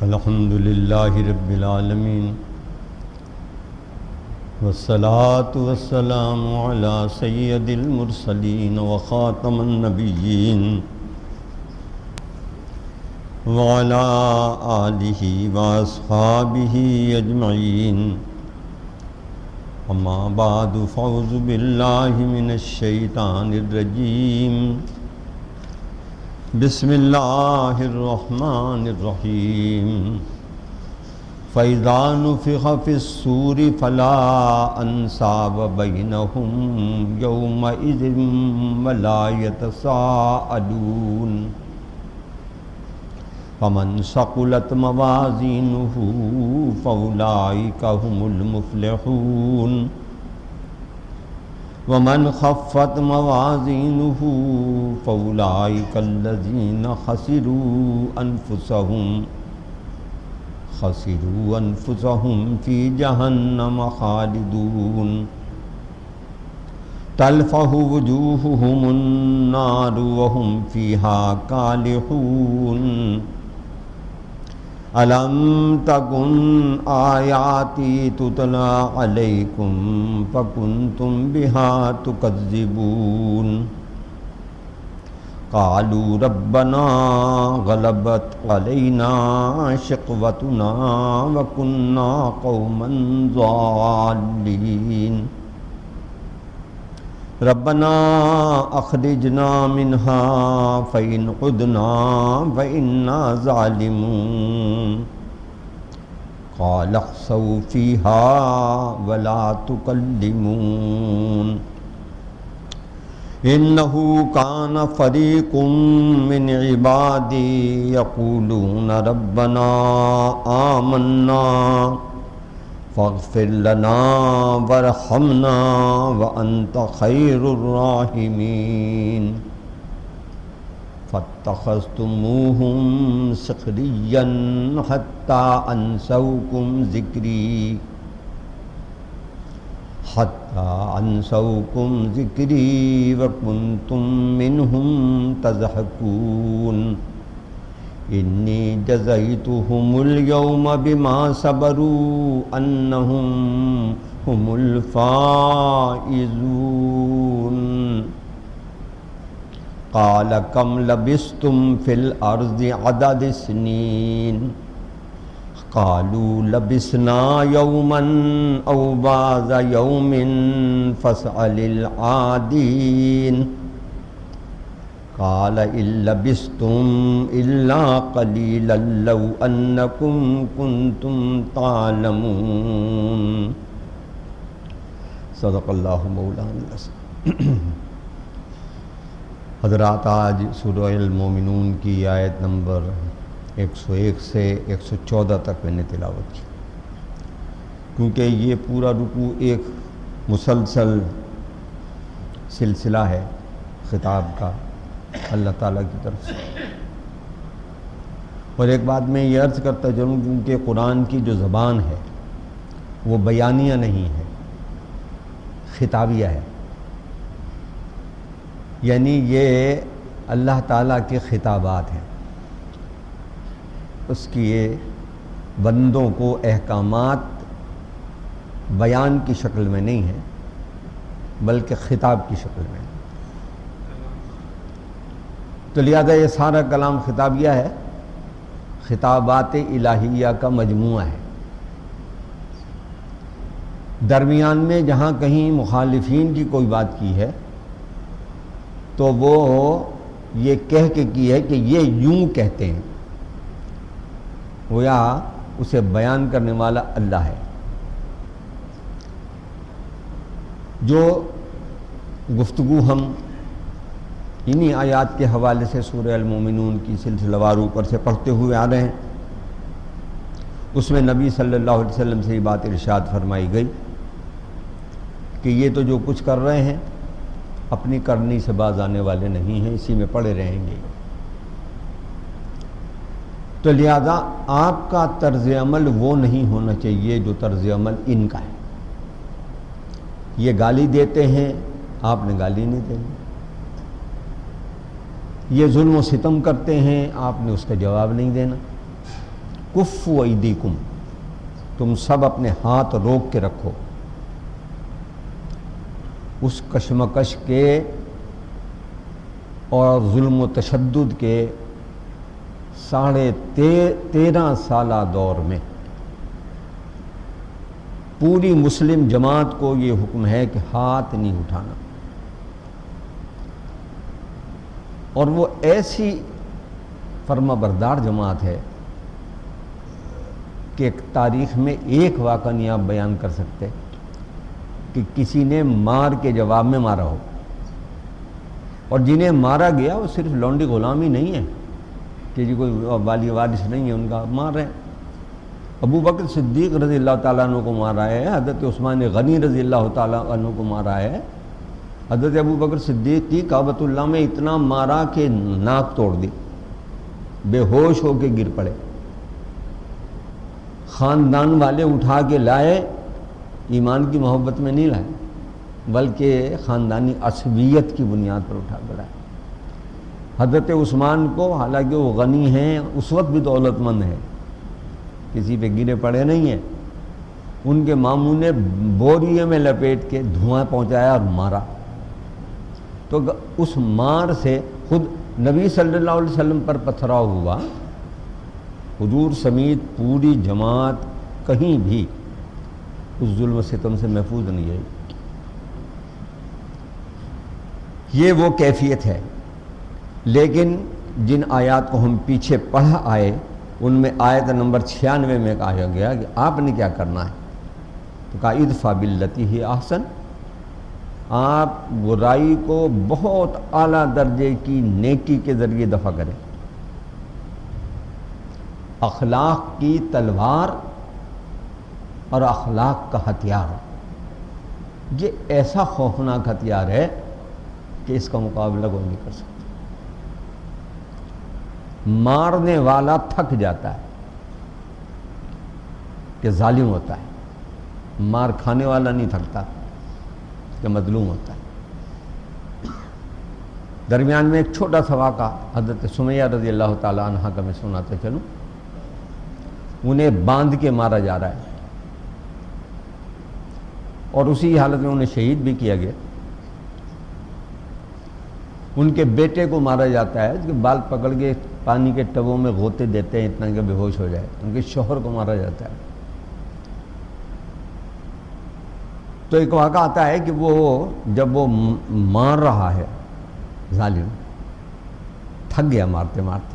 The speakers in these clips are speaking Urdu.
الحمد للہ رب العالمین والصلاة والسلام علی سید المرسلین وخاتم النبیین وعلی آلہ واصحابہ اجمعین اما بعد فاعوذ باللہ من الشیطان الرجیم بسم اللہ الرحمن الرحیم فَإِذَا نُفِخَ فِي الصُّورِ فَلَا أَنْسَابَ بَيْنَهُمْ يَوْمَئِذٍ وَلَا يَتَسَاءَلُونَ فَمَنْ ثَقُلَتْ مَوَازِينُهُ فَأُولَئِكَ هُمُ الْمُفْلِحُونَ وَمَنْ خَفَّتْ مَوَازِينُهُ فَأُولَئِكَ الَّذِينَ خَسِرُوا أَنفُسَهُمْ فِي جَهَنَّمَ خَالِدُونَ تَلْفَحُ وُجُوهُهُمُ النَّارُ وَهُمْ فِيهَا كَالِحُونَ أَلَمْ تَكُنْ آيَاتِي تُتْلَى عَلَيْكُمْ فَكُنْتُمْ بِهَا تُكَذِّبُونَ قالوا ربنا غلبت علينا شقوتنا وكنا قوما ضالين ربنا اخرجنا منها فإن عدنا فإنا ظالمون قال اخسئوا فيها ولا تكلمون إنه كان فريق من عبادي يقولون ربنا آمنا فاغفر لنا وارحمنا وأنت خير الراحمين فاتخذتموهم سخريا حتى أنسوكم ذكري وكنتم منهم تضحكون إني جزيتهم اليوم بما صبروا أنهم هم الفائزون قال كم لبثتم في الأرض عدد سنين قالوا لبثنا يوما أو بعض يوم فاسأل العادين قال إن لبثتم إلا قليلا لو أنكم كنتم تعلمون صدق اللہ مولانا العظیم۔ حضرات، آج سورہ المومنون کی آیت نمبر 101 سے 114 تک میں نے تلاوت کی، کیونکہ یہ پورا رکوع ایک مسلسل سلسلہ ہے خطاب کا اللہ تعالیٰ کی طرف سے۔ اور ایک بات میں یہ عرض کرتا چلوں، کیونکہ قرآن کی جو زبان ہے وہ بیانیہ نہیں ہے، خطابیہ ہے، یعنی یہ اللہ تعالیٰ کے خطابات ہیں، اس کی بندوں کو احکامات بیان کی شکل میں نہیں ہے بلکہ خطاب کی شکل میں ہے۔ تو لہذا یہ سارا کلام خطابیہ ہے، خطابات الہیہ کا مجموعہ ہے۔ درمیان میں جہاں کہیں مخالفین کی کوئی بات کی ہے تو وہ یہ کہہ کے کی ہے کہ یہ یوں کہتے ہیں، گویا اسے بیان کرنے والا اللہ ہے۔ جو گفتگو ہم انہی آیات کے حوالے سے سورہ المومنون کی سلسلہ وار اوپر سے پڑھتے ہوئے آ رہے ہیں، اس میں نبی صلی اللہ علیہ وسلم سے یہ بات ارشاد فرمائی گئی کہ یہ تو جو کچھ کر رہے ہیں اپنی کرنی سے باز آنے والے نہیں ہیں، اسی میں پڑے رہیں گے۔ تو لہذا آپ کا طرز عمل وہ نہیں ہونا چاہیے جو طرز عمل ان کا ہے۔ یہ گالی دیتے ہیں، آپ نے گالی نہیں دینی۔ یہ ظلم و ستم کرتے ہیں، آپ نے اس کا جواب نہیں دینا۔ کفوا ایدیکم، تم سب اپنے ہاتھ روک کے رکھو اس کشمکش کے اور ظلم و تشدد کے 13.5 سالہ دور میں پوری مسلم جماعت کو یہ حکم ہے کہ ہاتھ نہیں اٹھانا، اور وہ ایسی فرما بردار جماعت ہے کہ تاریخ میں ایک واقعہ نہیں آپ بیان کر سکتے کہ کسی نے مار کے جواب میں مارا ہو، اور جنہیں مارا گیا وہ صرف لونڈی غلام ہی نہیں ہے کہ جی کوئی والی وارث نہیں ہے ان کا، مار رہے ہیں۔ ابو بکر صدیق رضی اللہ تعالیٰ عنہ کو مارا ہے، حضرت عثمان غنی رضی اللہ تعالیٰ عنہ کو مارا ہے، حضرت ابو بکر صدیق کی کعبۃ اللہ میں اتنا مارا کہ ناک توڑ دی، بے ہوش ہو کے گر پڑے، خاندان والے اٹھا کے لائے، ایمان کی محبت میں نہیں لائے بلکہ خاندانی عصبیت کی بنیاد پر اٹھا کر لائے۔ حضرت عثمان کو حالانکہ وہ غنی ہیں، اس وقت بھی دولت مند ہے، کسی پہ گرے پڑے نہیں ہیں، ان کے ماموں نے بوریے میں لپیٹ کے دھواں پہنچایا اور مارا، تو اس مار سے خود نبی صلی اللہ علیہ وسلم پر پتھراؤ ہوا، حضور سمیت پوری جماعت کہیں بھی اس ظلم و ستم سے محفوظ نہیں ہے۔ یہ وہ کیفیت ہے، لیکن جن آیات کو ہم پیچھے پڑھ آئے ان میں آیت نمبر 96 میں کہا گیا کہ آپ نے کیا کرنا ہے، تو کہا ادفع باللتی ہی احسن، آپ برائی کو بہت اعلیٰ درجے کی نیکی کے ذریعے دفع کریں۔ اخلاق کی تلوار اور اخلاق کا ہتھیار، یہ ایسا خوفناک ہتھیار ہے کہ اس کا مقابلہ کوئی نہیں کر سکتا۔ مارنے والا تھک جاتا ہے کہ ظالم ہوتا ہے، مار کھانے والا نہیں تھکتا کہ مظلوم ہوتا ہے۔ درمیان میں ایک چھوٹا سا واقعہ حضرت سمیہ رضی اللہ تعالیٰ عنہ کا میں سناتے چلوں۔ انہیں باندھ کے مارا جا رہا ہے اور اسی حالت میں انہیں شہید بھی کیا گیا۔ ان کے بیٹے کو مارا جاتا ہے کہ بال پکڑ کے پانی کے ٹبوں میں غوطے دیتے ہیں اتنا کہ بے ہوش ہو جائے۔ ان کے شوہر کو مارا جاتا ہے۔ تو ایک واقعہ آتا ہے کہ وہ جب وہ مار رہا ہے ظالم، تھک گیا مارتے مارتے،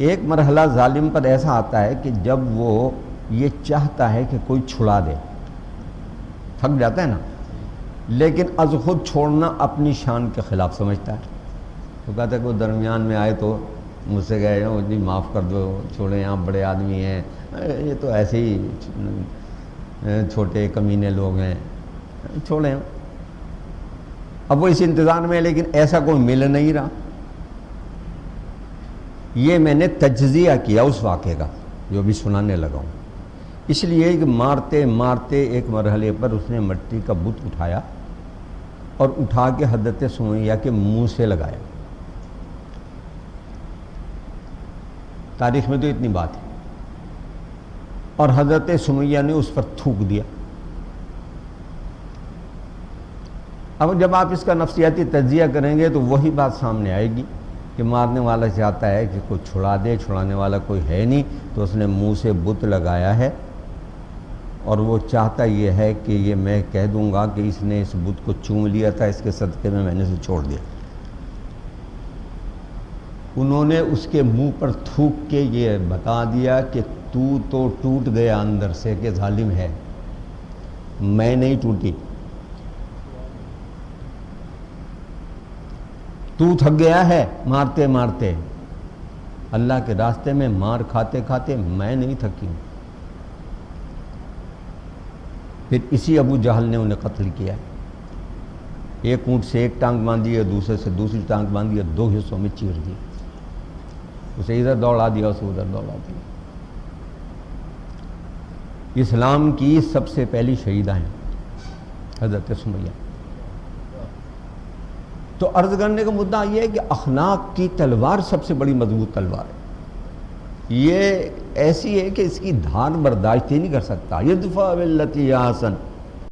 ایک مرحلہ ظالم پر ایسا آتا ہے کہ جب وہ یہ چاہتا ہے کہ کوئی چھڑا دے، تھک جاتا ہے نا، لیکن از خود چھوڑنا اپنی شان کے خلاف سمجھتا ہے، تو کہتا ہے کہ وہ درمیان میں آئے تو مجھ سے کہے جی معاف کر دو، چھوڑیں، آپ بڑے آدمی ہیں، یہ تو ایسے ہی چھوٹے کمینے لوگ ہیں، چھوڑیں۔ اب وہ اس انتظار میں ہے لیکن ایسا کوئی مل نہیں رہا۔ یہ میں نے تجزیہ کیا اس واقعے کا جو بھی سنانے لگا ہوں، اس لیے کہ مارتے مارتے ایک مرحلے پر اس نے مٹی کا بت اٹھایا اور اٹھا کے حضرت سمیہ کے منہ سے لگایا۔ تاریخ میں تو اتنی بات ہے، اور حضرت سمیہ نے اس پر تھوک دیا۔ اب جب آپ اس کا نفسیاتی تجزیہ کریں گے تو وہی بات سامنے آئے گی کہ مارنے والا چاہتا ہے کہ کوئی چھڑا دے، چھڑانے والا کوئی ہے نہیں، تو اس نے منہ سے بت لگایا ہے، اور وہ چاہتا یہ ہے کہ یہ میں کہہ دوں گا کہ اس نے اس بت کو چوم لیا تھا، اس کے صدقے میں نے اسے چھوڑ دیا۔ انہوں نے اس کے منہ پر تھوک کے یہ بتا دیا کہ تو ٹوٹ گیا اندر سے کہ ظالم ہے، میں نہیں ٹوٹی، تو تھک گیا ہے مارتے مارتے، اللہ کے راستے میں مار کھاتے کھاتے میں نہیں تھکی ہوں۔ پھر اسی ابو جہل نے انہیں قتل کیا، ایک اونٹ سے ایک ٹانگ باندھی ہے، دوسرے سے دوسری ٹانگ باندھی ہے، 2 حصوں میں چیر دی، اسے ادھر دوڑا دیا، اسے ادھر دوڑا دیا۔ اسلام کی سب سے پہلی شہیدہ ہیں حضرت سمیہ۔ تو عرض کرنے کا مدعا یہ ہے کہ اخلاق کی تلوار سب سے بڑی مضبوط تلوار ہے، یہ ایسی ہے کہ اس کی دھان برداشت ہی نہیں کر سکتا. یدفع باللتی احسن,